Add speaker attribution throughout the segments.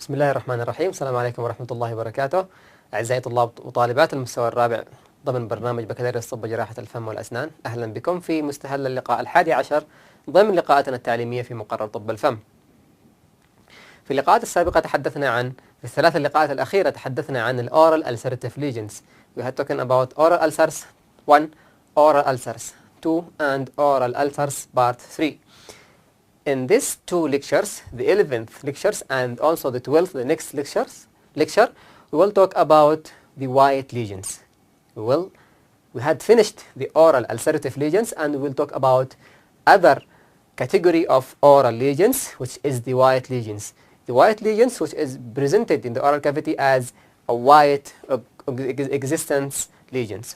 Speaker 1: بسم الله الرحمن الرحيم. السلام عليكم ورحمة الله وبركاته. أعزائي طلاب وطالبات المستوى الرابع ضمن برنامج بكالوريوس طب وجراحة الفم والأسنان، أهلا بكم في مستهل اللقاء 11 ضمن لقاءاتنا التعليمية في مقرر طب الفم. في اللقاءات السابقة في الثلاث اللقاءات الأخيرة تحدثنا عن الأورال ulcerative lesions. We had talking about oral ulcers 1, oral ulcers 2 and oral ulcers part 3. In these two lectures, the 11th lectures and also the 12th, the next lecture, we will talk about the white lesions. We had finished the oral ulcerative lesions and we will talk about other category of oral lesions, which is the white lesions. The white lesions, which is presented in the oral cavity as a white existence lesions.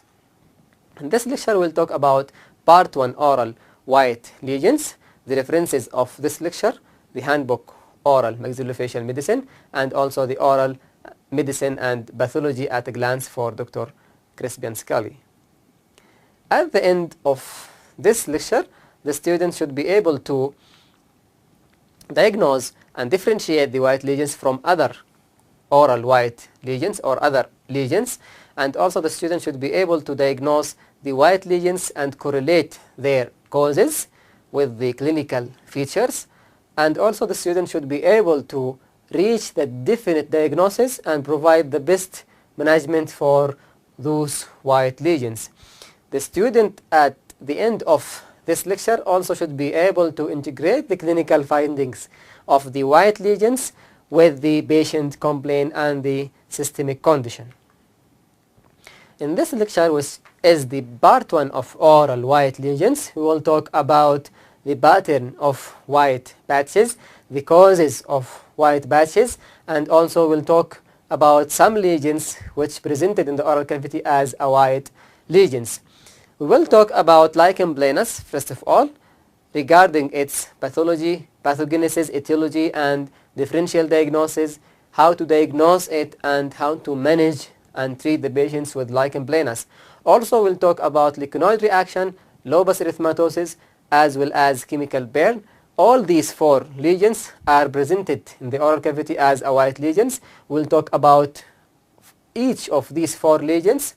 Speaker 1: In this lecture, we will talk about part 1 oral white lesions, the references of this lecture, the handbook oral maxillofacial medicine, and also the oral medicine and pathology at a glance for Dr. Crispian Scully. At the end of this lecture, the students should be able to diagnose and differentiate the white lesions from other oral white lesions or other lesions, and also the student should be able to diagnose the white lesions and correlate their causes with the clinical features, and also the student should be able to reach the definite diagnosis and provide the best management for those white lesions. The student at the end of this lecture also should be able to integrate the clinical findings of the white lesions with the patient complaint and the systemic condition. In this lecture, which is the part 1 of oral white lesions, we will talk about the pattern of white patches, the causes of white patches, and also we'll talk about some lesions which presented in the oral cavity as a white lesions. We will talk about lichen planus first of all, regarding its pathology, pathogenesis, etiology, and differential diagnosis, how to diagnose it, and how to manage and treat the patients with lichen planus. Also, we'll talk about lichenoid reaction, lupus erythematosus, as well as chemical burn. All these 4 lesions are presented in the oral cavity as a white lesions. We'll talk about each of these 4 lesions,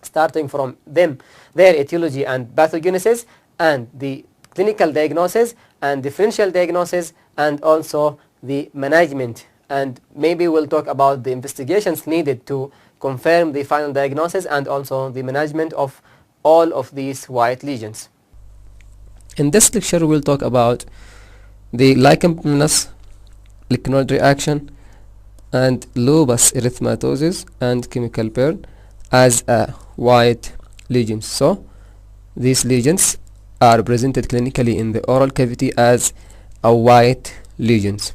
Speaker 1: starting from them, their etiology and pathogenesis, and the clinical diagnosis and differential diagnosis, and also the management. And maybe we'll talk about the investigations needed to confirm the final diagnosis and also the management of all of these white lesions. In this lecture, we'll talk about the lichen planus, lichenoid reaction, and lupus erythematosus and chemical burn as a white lesions. So these lesions are presented clinically in the oral cavity as a white lesions.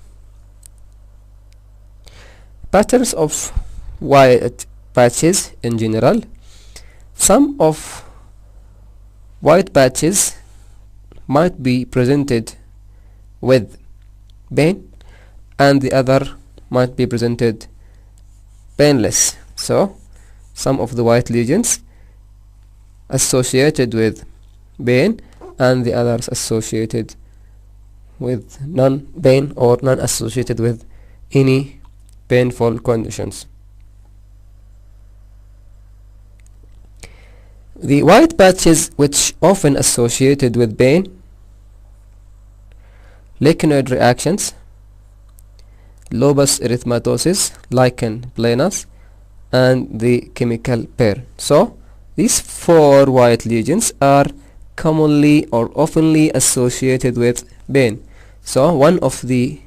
Speaker 1: Patterns of white patches in general. Some of white patches might be presented with pain and the other might be presented painless. So some of the white lesions associated with pain and the others associated with non-pain or non-associated with any painful conditions. The white patches which often associated with pain, lichenoid reactions, lupus erythematosus, lichen planus, and the chemical burn. So these 4 white lesions are commonly or oftenly associated with pain. So one of the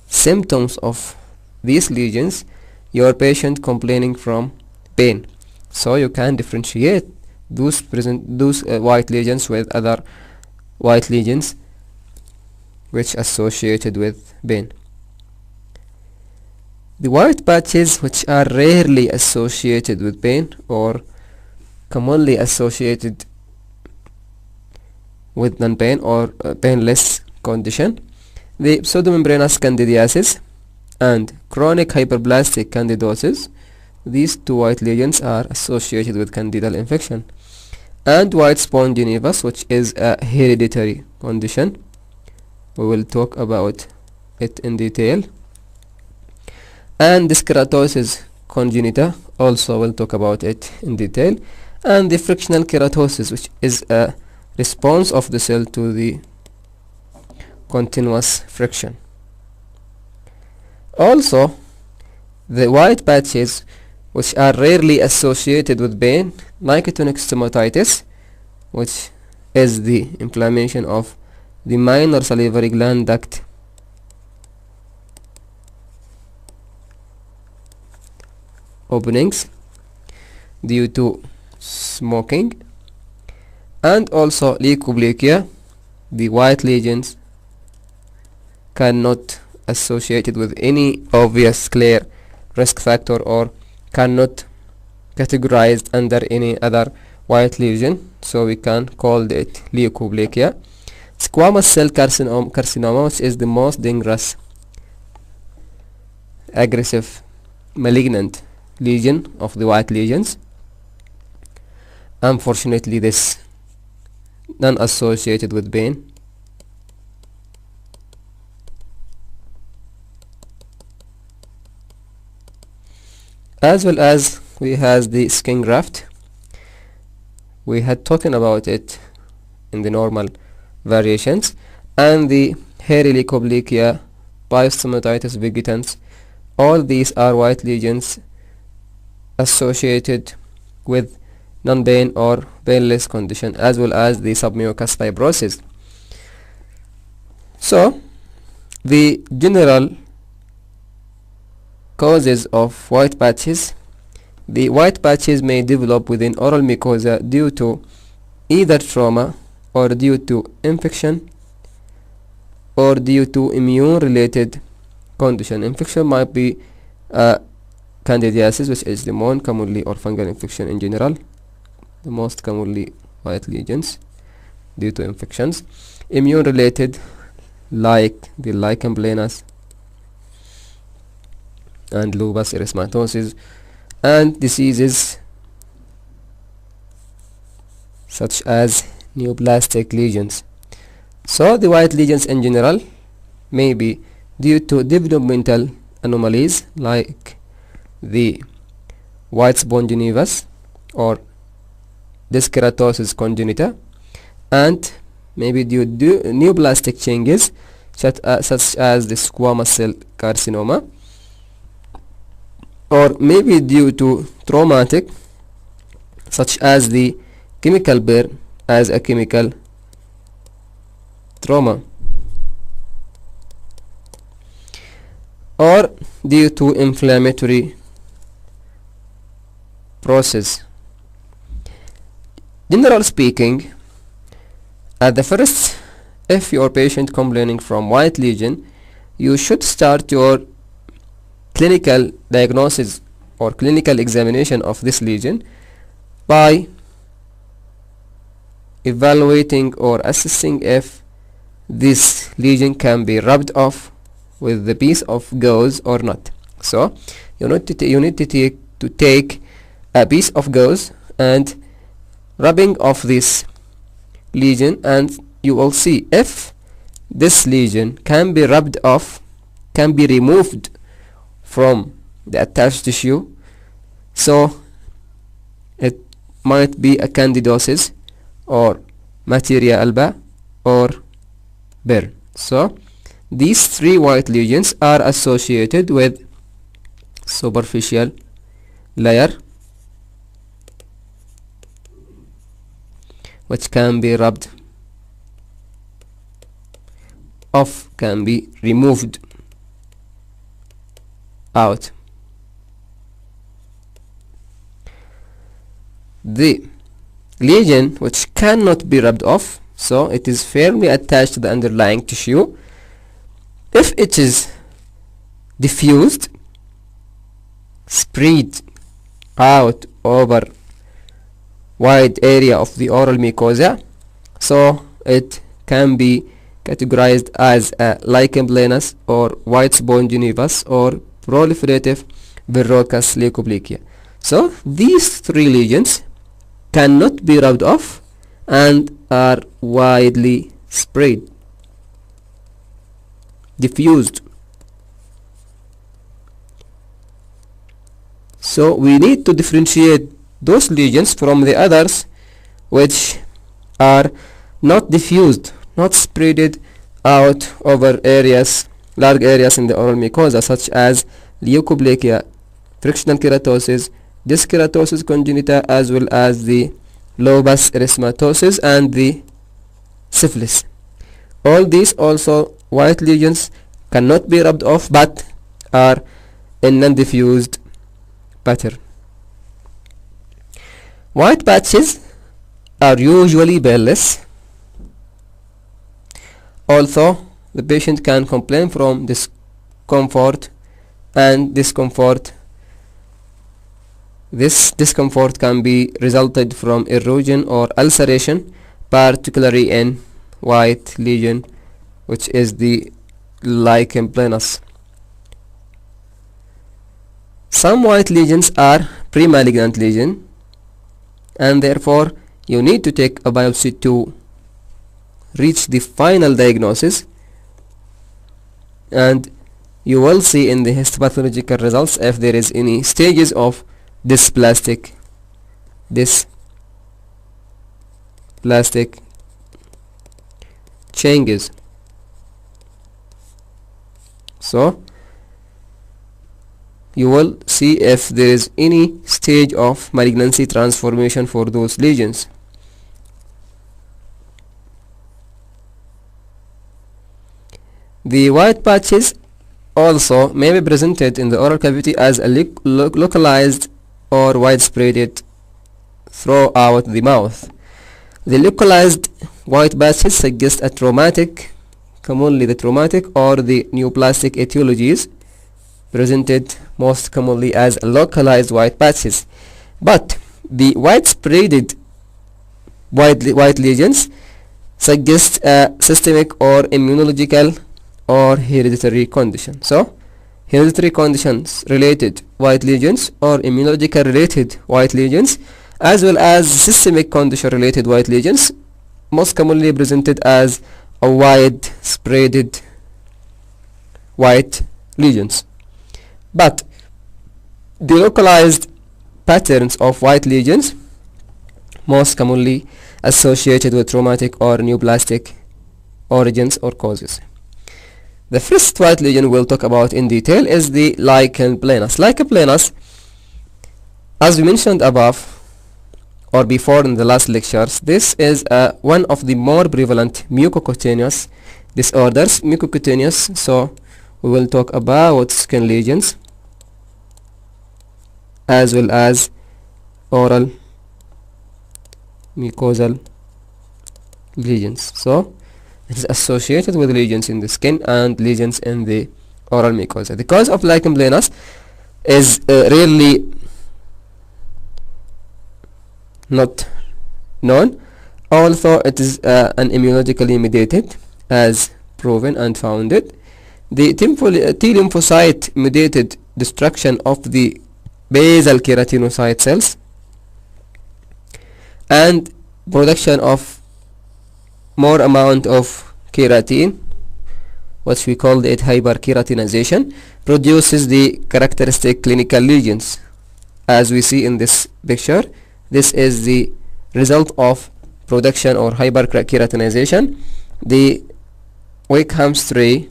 Speaker 1: symptoms of these lesions, your patient complaining from pain. So you can differentiate those white lesions with other white lesions which associated with pain. The white patches which are rarely associated with pain or commonly associated with non-pain or painless condition, the pseudomembranous candidiasis and chronic hyperplastic candidosis. These 2 white lesions are associated with candidal infection. And white spongiovus, which is a hereditary condition. We will talk about it in detail and this keratosis congenita, also we'll talk about it in detail, and the frictional keratosis, which is a response of the cell to the continuous friction. Also, the white patches, which are rarely associated with pain, myclonic stomatitis, which is the inflammation of the minor salivary gland duct, openings due to smoking, and also leukoplakia. The white lesions cannot associated with any obvious clear risk factor or cannot categorized under any other white lesion, so we can call it leukoplakia. Squamous cell carcinoma, which is the most dangerous, aggressive, malignant lesion of the white lesions. Unfortunately, this non-associated with pain. As well as we has the skin graft. We had talking about it in the normal variations, and the hairy leukoplakia, biostomatitis vegetans. All these are white lesions associated with non-pain or painless condition, as well as the submucous fibrosis. So the general causes of white patches: the white patches may develop within oral mucosa due to either trauma or due to infection or due to immune related condition. Infection might be candidiasis, which is the most commonly, or fungal infection in general, the most commonly white lesions due to infections. Immune related, like the lichen planus and lupus erythematosus, and diseases such as neoplastic lesions. So the white lesions in general may be due to developmental anomalies like the white sponginovus or keratosis congenita, and maybe due to neoplastic changes such as the squamous cell carcinoma, or maybe due to traumatic, such as the chemical burn as a chemical trauma, or due to inflammatory process. General speaking, at the first, if your patient complaining from white lesion, you should start your clinical diagnosis or clinical examination of this lesion by evaluating or assessing if this lesion can be rubbed off with the piece of gauze or not. So you need to take a piece of gauze and rubbing off this lesion, and you will see if this lesion can be rubbed off, can be removed from the attached tissue. So it might be a candidosis or materia alba or burn. So these three white lesions are associated with superficial layer which can be rubbed off, can be removed out. The lesion which cannot be rubbed off, so it is firmly attached to the underlying tissue. If it is diffused, spread out over wide area of the oral mucosa, so it can be categorized as a lichen planus or white sponginovus or proliferative verrucous leukoplakia. So these three lesions cannot be rubbed off and are widely spread, diffused. So we need to differentiate those lesions from the others which are not diffused, not spread out over areas, large areas in the oral mucosa, such as leukoplakia, frictional keratosis, dyskeratosis congenita, as well as the lupus erythematosus and the syphilis. All these also white lesions cannot be rubbed off but are in non-diffused pattern. White patches are usually painless, although the patient can complain from discomfort and discomfort. This discomfort can be resulted from erosion or ulceration, particularly in white lesion, which is the lichen planus. Some white lesions are pre-malignant lesions, and therefore you need to take a biopsy to reach the final diagnosis, and you will see in the histopathological results if there is any stages of dysplastic changes. So you will see if there is any stage of malignancy transformation for those lesions. The white patches also may be presented in the oral cavity as a localized or widespread throughout the mouth. The localized white patches suggest a traumatic, commonly the traumatic or the neoplastic etiologies, presented most commonly as localized white patches. But the widespread white lesions suggest a systemic or immunological or hereditary condition. So hereditary conditions related white lesions or immunological related white lesions, as well as systemic condition related white lesions, most commonly presented as a widespread white lesions. But the localized patterns of white lesions most commonly associated with traumatic or neoplastic origins or causes. The first white lesion we'll talk about in detail is the lichen planus. Lichen planus, as we mentioned above or before in the last lectures, this is one of the more prevalent mucocutaneous disorders. Mucocutaneous, so we will talk about skin lesions as well as oral mucosal lesions. So it is associated with lesions in the skin and lesions in the oral mucosa. The cause of lichen planus is rarely not known, although it is an immunologically mediated, as proven and founded. The T lymphocyte mediated destruction of the basal keratinocyte cells and production of more amount of keratin, which we call it hyperkeratinization, produces the characteristic clinical lesions. As we see in this picture, this is the result of production or hyperkeratinization. The Wickham's tree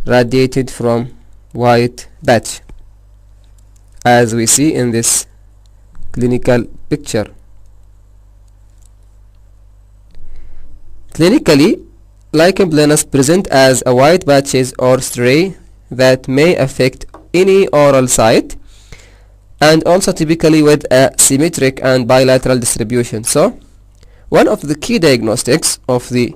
Speaker 1: radiated from white patch, as we see in this clinical picture. Clinically, lichen planus present as a white patches or stray that may affect any oral site, and also typically with a symmetric and bilateral distribution. So one of the key diagnostics of the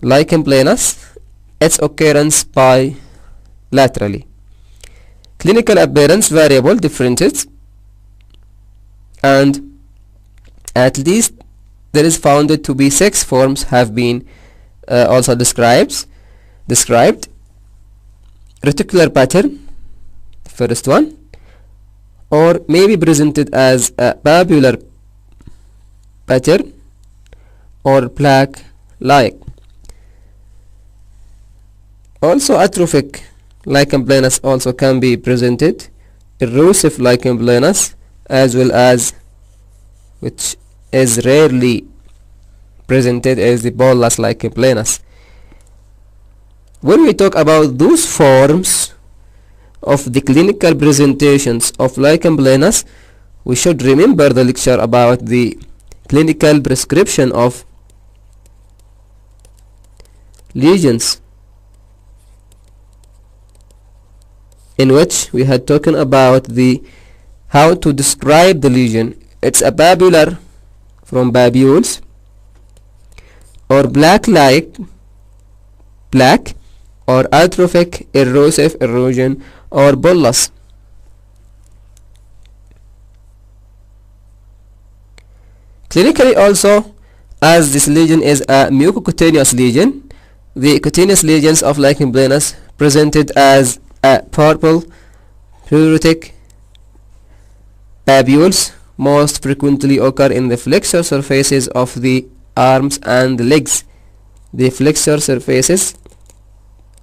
Speaker 1: lichen planus, its occurrence bilaterally. Clinical appearance variable differences, and at least there is founded to be 6 forms have been also described. Reticular pattern, first one, or may be presented as a papular pattern or plaque-like. Also atrophic lichen planus also can be presented erosive lichen planus, as well as, which is rarely presented, as the bullous lichen planus. When we talk about those forms of the clinical presentations of lichen planus, we should remember the lecture about the clinical prescription of lesions, in which we had talked about the how to describe the lesion. It's a papular from papules, or black, or atrophic erosive erosion, or bullous. Clinically also, as this lesion is a mucocutaneous lesion, the cutaneous lesions of lichen planus presented as a purple pleuritic papules most frequently occur in the flexor surfaces of the arms and legs. The flexor surfaces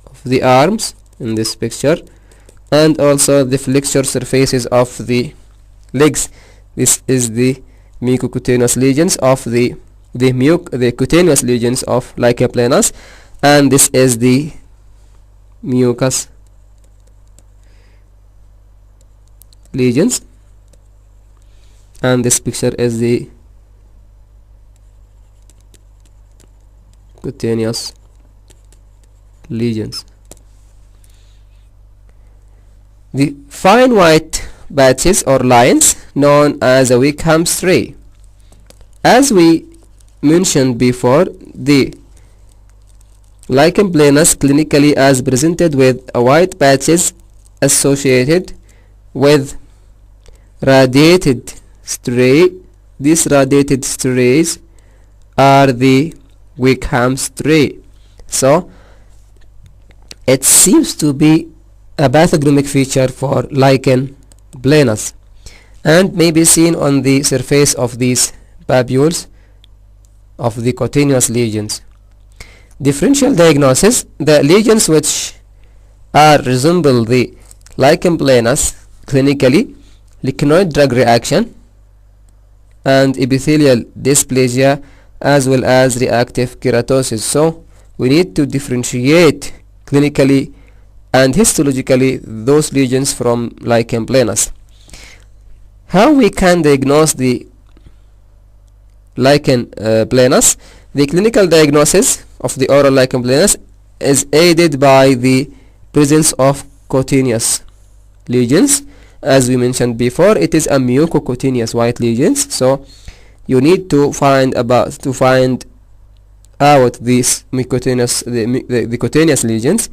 Speaker 1: of the arms in this picture, and also the flexor surfaces of the legs. This is the mucocutaneous lesions of the cutaneous lesions of lichen planus, and this is the mucous lesions, and this picture is the cutaneous lesions. The fine white patches or lines known as a Wickham's ray. As we mentioned before, the lichen planus clinically as presented with a white patches associated with radiated striae. These radiated striae are the Wickham's ray. So it seems to be a pathognomic feature for lichen planus, and may be seen on the surface of these papules of the cutaneous lesions. Differential diagnosis: the lesions which resemble the lichen planus clinically, lichenoid drug reaction and epithelial dysplasia, as well as reactive keratosis. So we need to differentiate clinically and histologically those lesions from lichen planus. How we can diagnose the lichen planus? The clinical diagnosis of the oral lichen planus is aided by the presence of cutaneous lesions. As we mentioned before, it is a mucocutaneous white lesions, so you need to find out these the cutaneous lesions.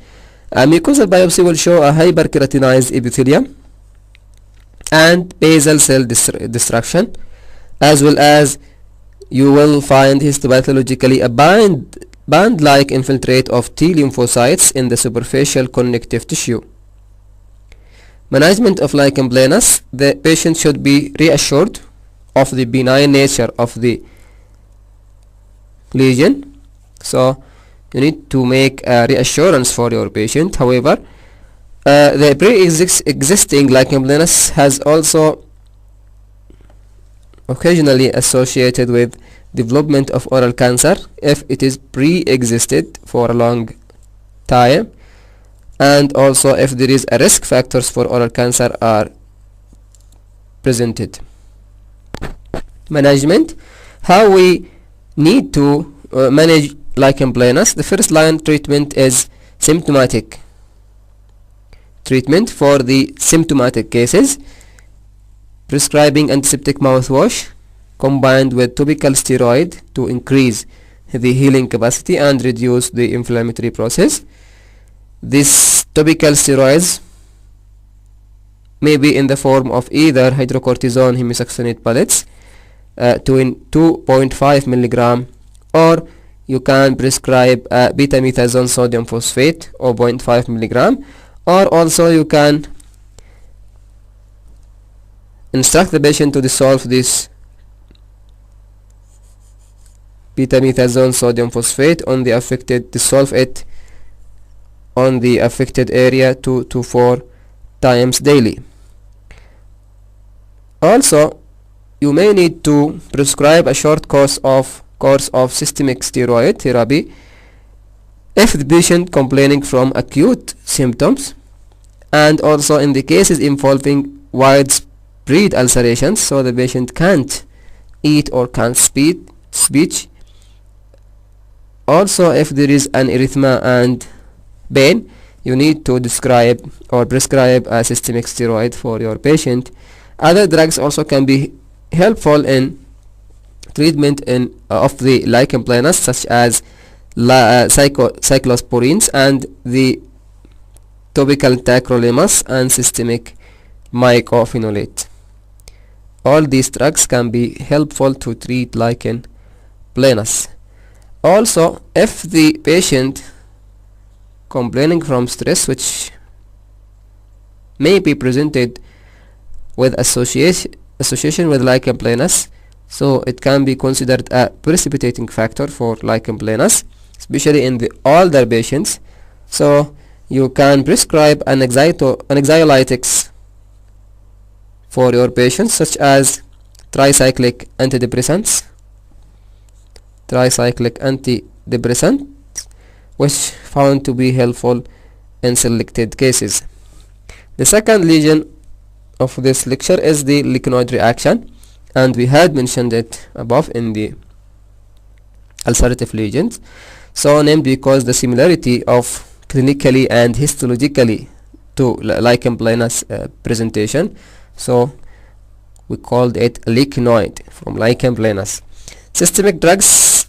Speaker 1: A mucosal biopsy will show a hyperkeratinized epithelium and basal cell destruction, as well as you will find histopathologically a band-like infiltrate of T lymphocytes in the superficial connective tissue. Management of lichen planus: the patient should be reassured of the benign nature of the lesion, so you need to make a reassurance for your patient. However, the pre-existing lichen planus has also occasionally associated with development of oral cancer if it is pre-existed for a long time, and also if there is a risk factors for oral cancer are presented. Management: how we need to manage lichen planus. The first line treatment is symptomatic treatment. For the symptomatic cases, prescribing antiseptic mouthwash combined with topical steroid to increase the healing capacity and reduce the inflammatory process. These topical steroids may be in the form of either hydrocortisone hemisuccinate pellets to 2.5 milligram, or you can prescribe beta-methazone sodium phosphate or 0.5 milligram, or also you can instruct the patient to dissolve this beta-methazone sodium phosphate on the affected, dissolve it on the affected area 2 to 4 times daily. Also, you may need to prescribe a short course of systemic steroid therapy if the patient complaining from acute symptoms, and also in the cases involving widespread ulcerations, so the patient can't eat or can't speech. Also, if there is an erythema and pain, you need to prescribe a systemic steroid for your patient. Other drugs also can be helpful in treatment of the lichen planus, such as cyclosporines and the topical tacrolimus and systemic mycophenolate. All these drugs can be helpful to treat lichen planus. Also, if the patient complaining from stress, which may be presented with association with lichen planus, so it can be considered a precipitating factor for lichen planus, especially in the older patients. So you can prescribe anxiolytics for your patients, such as tricyclic antidepressants, which found to be helpful in selected cases. The second lesion of this lecture is the lichenoid reaction, and we had mentioned it above in the ulcerative lesions, so named because the similarity of clinically and histologically to lichen planus presentation, so we called it lichenoid from lichen planus. Systemic drugs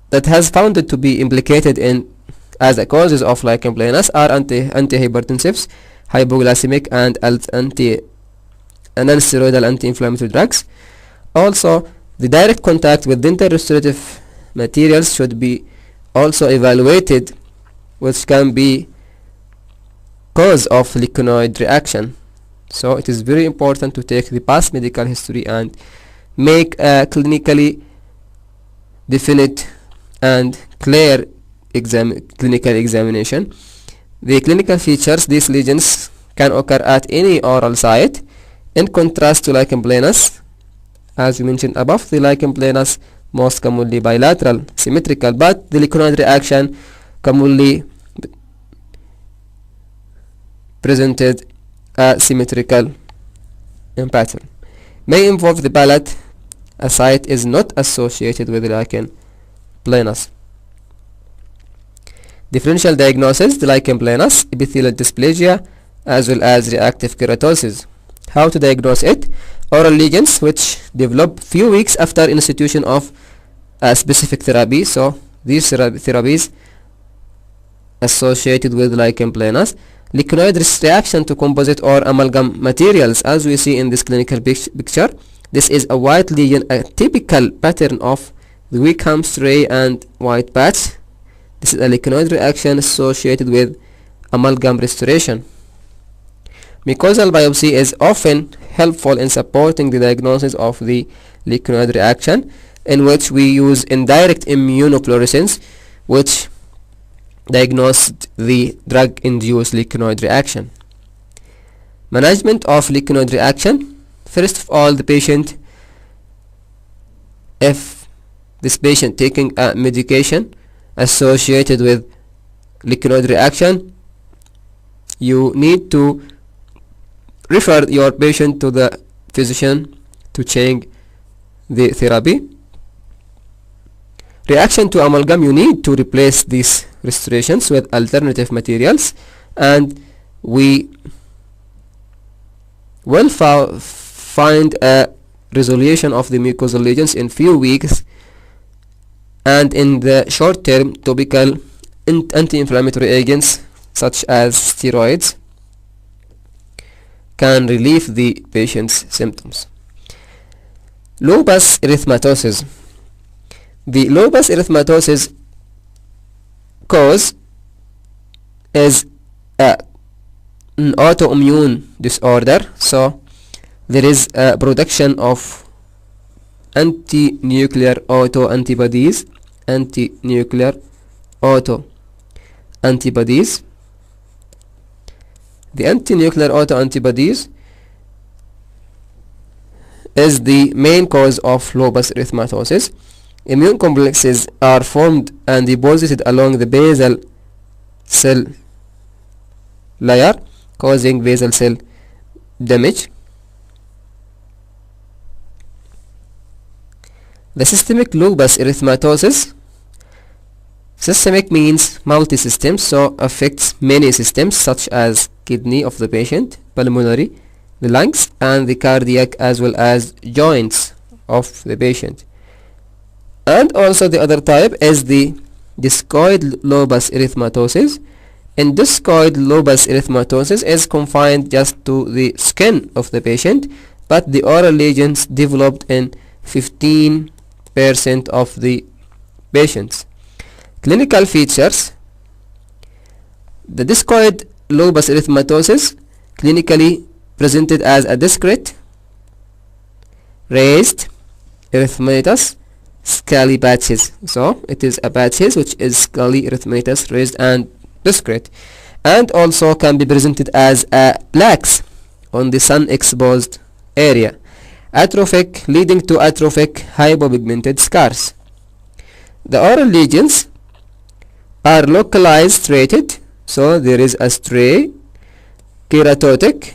Speaker 1: that has founded to be implicated in as the causes of lichen planus are antihypertensives, hypoglycemic, and non-steroidal anti-inflammatory drugs. Also, the direct contact with dental restorative materials should be also evaluated, which can be cause of lichenoid reaction. So it is very important to take the past medical history and make a clinically definite and clear clinical examination. The clinical features: these lesions can occur at any oral site, in contrast to lichen planus. As we mentioned above, the lichen planus most commonly bilateral, symmetrical, but the lichenoid reaction commonly presented asymmetrical in pattern. May involve the palate. A site is not associated with lichen planus. Differential diagnosis: the lichen planus, epithelial dysplasia, as well as reactive keratosis. How to diagnose it? Oral lesions which develop few weeks after institution of a specific therapy. So these therapies associated with lichen planus. Lichenoid reaction to composite or amalgam materials, as we see in this clinical picture. This is a white lesion, a typical pattern of the Wickham's ray and white patch. This is a lichenoid reaction associated with amalgam restoration. Mucosal biopsy is often helpful in supporting the diagnosis of the lichenoid reaction, in which we use indirect immunofluorescence, which diagnosed the drug-induced lichenoid reaction. Management of lichenoid reaction: first of all, if this patient taking a medication associated with lichenoid reaction, you need to refer your patient to the physician to change the therapy. Reaction to amalgam: you need to replace these restorations with alternative materials, and we will find a resolution of the mucosal lesions in few weeks, and in the short term, topical anti-inflammatory agents such as steroids can relieve the patient's symptoms. Lupus erythematosus: the lupus erythematosus cause is an autoimmune disorder, so there is a production of anti-nuclear autoantibodies. The anti-nuclear autoantibodies is the main cause of lupus erythematosus. Immune complexes are formed and deposited along the basal cell layer, causing basal cell damage. The systemic lupus erythematosus. Systemic means multi-system, so affects many systems such as kidney of the patient, pulmonary, the lungs, and the cardiac, as well as joints of the patient. And also the other type is the discoid lupus erythematosus. In discoid lupus erythematosus is confined just to the skin of the patient, but the oral lesions developed in 15% of the patients. Clinical features. The discoid lupus erythematosus clinically presented as a discrete, raised erythematous, scaly patches. So it is a patches which is scaly, erythematous, raised and discrete, and also can be presented as a lax on the sun exposed area. Atrophic, leading to atrophic hypopigmented scars. The oral lesions are localized striated, so there is a stray, keratotic,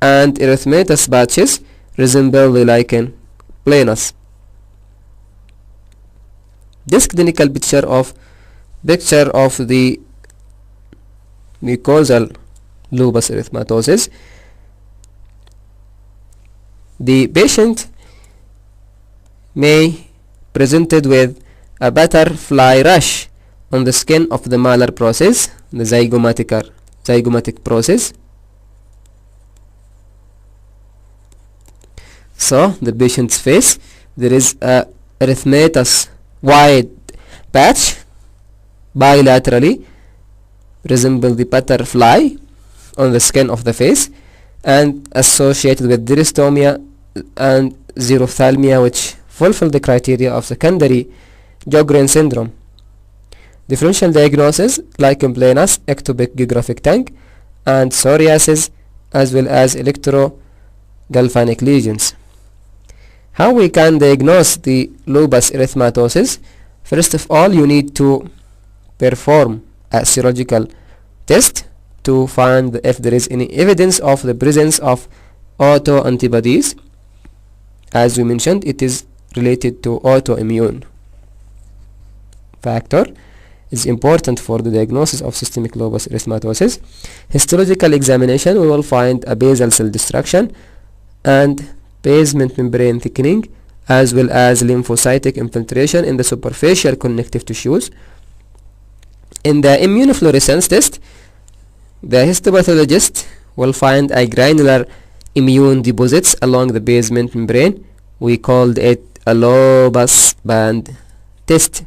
Speaker 1: and erythematous patches resemble the lichen planus. This clinical picture of the mucosal lupus erythematosus. The patient may presented with a butterfly rash on the skin of the malar process, the zygomatic process. So the patient's face, there is a erythematous wide patch bilaterally resemble the butterfly on the skin of the face, and associated with xeristomia and xerophthalmia, which fulfill the criteria of secondary Sjogren syndrome. Differential diagnosis: lichen planus, ectopic geographic tank, and psoriasis, as well as electrogalvanic lesions. How we can diagnose the lupus erythematosus? First of all, you need to perform a serological test to find if there is any evidence of the presence of autoantibodies. As we mentioned, it is related to autoimmune factor. Is important for the diagnosis of systemic lupus erythematosus. Histological examination, we will find a basal cell destruction and basement membrane thickening, as well as lymphocytic infiltration in the superficial connective tissues. In the immunofluorescence test, the histopathologist will find a granular immune deposits along the basement membrane. We called it a lupus band test.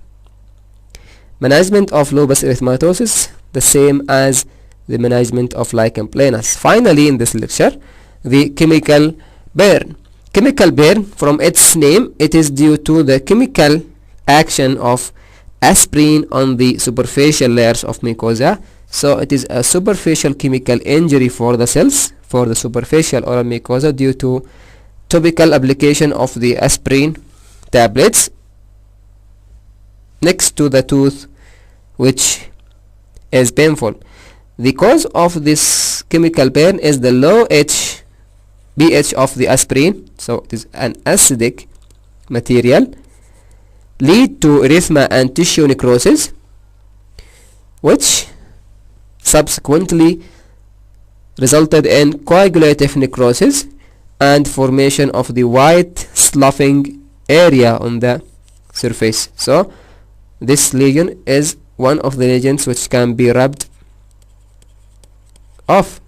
Speaker 1: Management of lupus erythematosus, the same as the management of lichen planus. Finally, in this lecture, the chemical burn. Chemical burn, from its name, it is due to the chemical action of aspirin on the superficial layers of mucosa. So it is a superficial chemical injury for the cells, for the superficial oral mucosa, due to topical application of the aspirin tablets next to the tooth, which is painful. The cause of this chemical burn is the low pH of the aspirin, so it is an acidic material, lead to erythema and tissue necrosis, which subsequently resulted in coagulative necrosis and formation of the white sloughing area on the surface. So this lesion is one of the lesions which can be rubbed off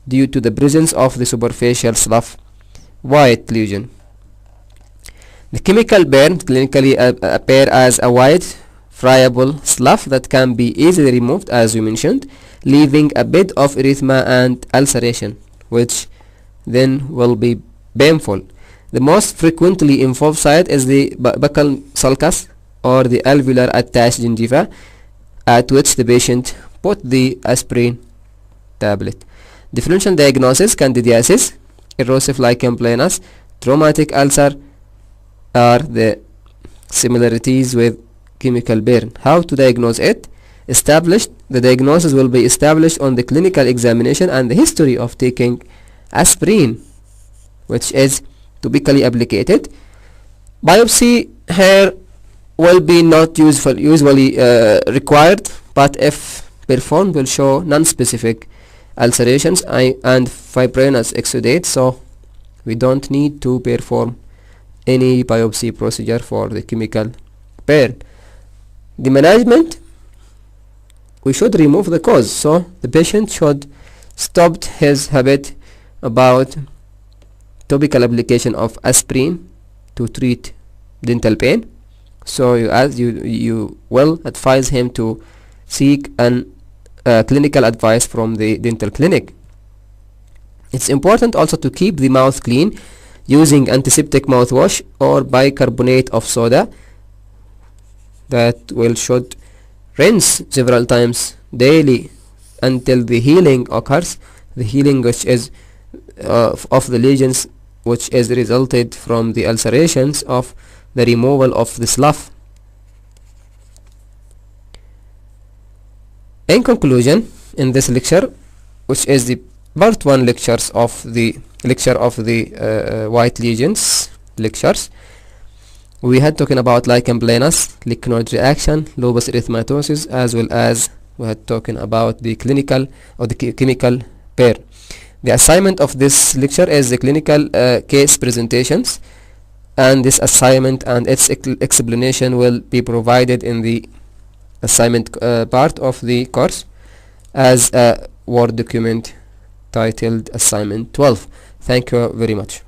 Speaker 1: due to the presence of the superficial slough white lesion. The chemical burn clinically appear as a white friable slough that can be easily removed, as we mentioned, leaving a bed of erythema and ulceration, which then will be painful. The most frequently involved site is the buccal sulcus or the alveolar attached gingiva, at which the patient put the aspirin tablet. Differential diagnosis: candidiasis, erosive lichen planus, traumatic ulcer are the similarities with chemical burn. How to diagnose it? The diagnosis will be established on the clinical examination and the history of taking aspirin, which is topically applied. Biopsy here will be not usually required, but if performed will show non-specific ulcerations and fibrinous exudate, so we don't need to perform any biopsy procedure for the chemical burn. The management, we should remove the cause, so the patient should stop his habit about topical application of aspirin to treat dental pain. So you will advise him to seek an clinical advice from the dental clinic. It's important also to keep the mouth clean using antiseptic mouthwash or bicarbonate of soda that should rinse several times daily until the healing occurs. The healing which is of the lesions which is resulted from the ulcerations of the removal of the slough. In conclusion, in this lecture, which is the part 1 lecture of the white lesions lectures, we had talking about lichen planus, lichenoid reaction, lupus erythematosus, as well as we had talking about the clinical or the chemical burn. The assignment of this lecture is the clinical case presentations, and this assignment and its explanation will be provided in the assignment part of the course as a Word document titled Assignment 12. Thank you very much.